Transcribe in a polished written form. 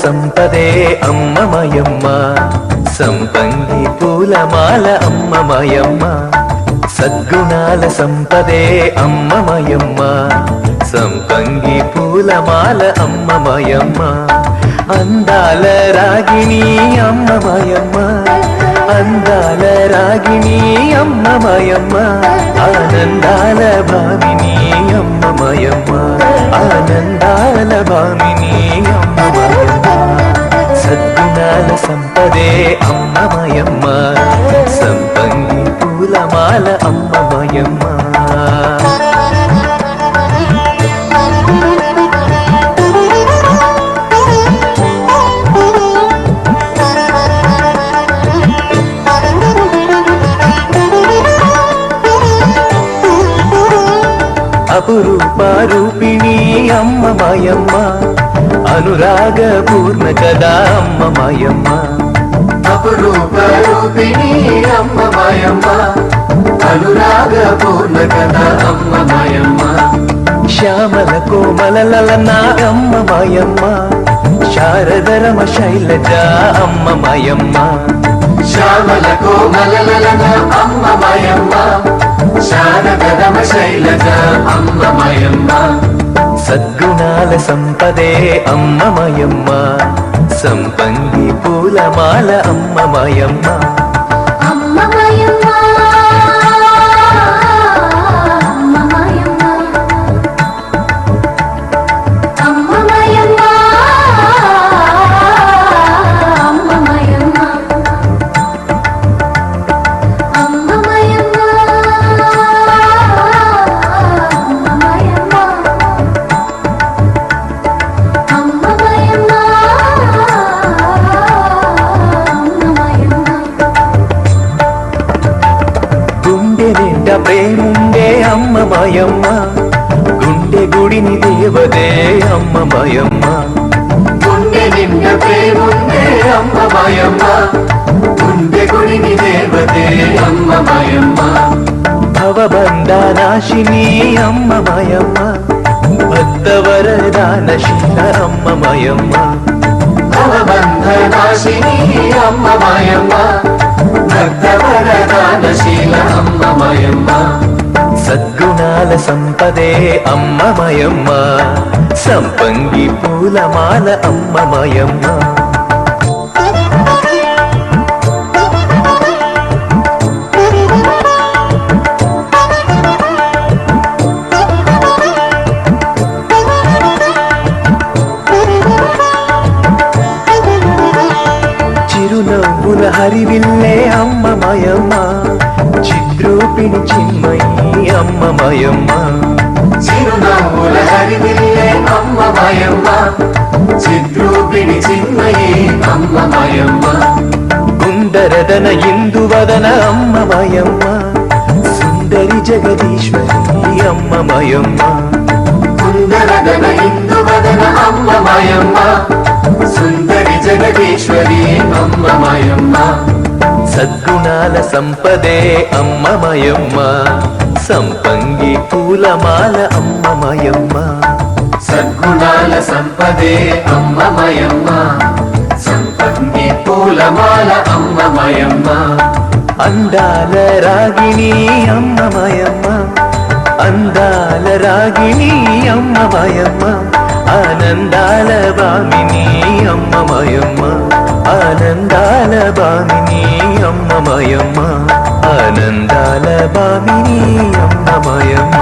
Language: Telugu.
సంపదే అమ్మమయమ్మ సంపంగి పూలమాల అమ్మమయమ్మ సద్గుణాల సంపదే అమ్మమయమ్మ సంపంగి పూలమాల అమ్మమయమ్మ అందాల రాగిణి అమ్మమయమ్మ అందాల రాగిణి అమ్మమయమ్మ ఆనందాల భామిని అమ్మమయమ్మ ఆనందాల భామిని అమ్మమయమ్మ సద్గుణాల సంపదే అమ్మమయమ్మ సంపంగి పూలమాల అమ్మమయమ్మ అపురూప రూపిణి అమ్మమయమ్మ అనురాగ పూర్ణ కదా అమ్మమయమ్మ అపురూప రూపిణి అమ్మమయమ్మ అనురాగ పూర్ణ కదా అమ్మమయమ్మ శ్యామల కోమల లలన అమ్మమయమ్మ శారదరమ శైలజ అమ్మమయమ్మ శ్యామల కోమల లలన అమ్మమయమ్మ శారదరమ శైలజ అమ్మమయమ్మ సద్గుణాల సంపదే అమ్మమయమ్మ సంపంగి పూలమాల అమ్మమయమ్మ ప్రేముండే అమ్మమయమ్మ గుండె గుడిని దేవదే అమ్మమయమ్మ గుండె నిండ ప్రేముండే అమ్మమయమ్మ గుండె గుడిని దేవదే అమ్మమయమ్మ భవబంధనాశిని అమ్మమయమ్మ భక్తవరదానశీల అమ్మమయమ్మ భవబంధనాశిని అమ్మమయమ్మ భక్తవరదానశీల అమ్మమయమ్మ సద్గుణాల సంపదే అమ్మమయమ్మ సంపంగి పూలమాల అమ్మమయమ్మ చిరునవ్వుల హరివిల్లే అమ్మమయమ్మ చిద్రూపిణి చిన్మయి అమ్మమయమ్మ చిరునవ్వుల హరివిల్లే అమ్మమయమ్మ చిద్రూపిణి చిన్మయి అమ్మమయమ్మ గుండరదన ఇందువదన అమ్మమయమ్మ సుందరి జగదీశ్వరి అమ్మమయమ్మ కుందరదన ఇందువదన అమ్మమయమ్మ సుందరి జగదీశ్వరి అమ్మమయమ్మ సద్గుణాల సంపదే అమ్మమయమ్మ సంపంగి పూలమాల అమ్మమయమ్మ సద్గుణాల సంపదే అమ్మమయమ్మ సంపంగి పూలమాల అమ్మమయమ్మ అందాల రాగిణి అమ్మమయమ్మ అందాల రాగిణి అమ్మమయమ్మ ఆనందాల భామిని అమ్మమయమ్మ ఆనందాల భామిని అమ్మమయమ్మ ఆనందాల భామిని అమ్మమయమ్మ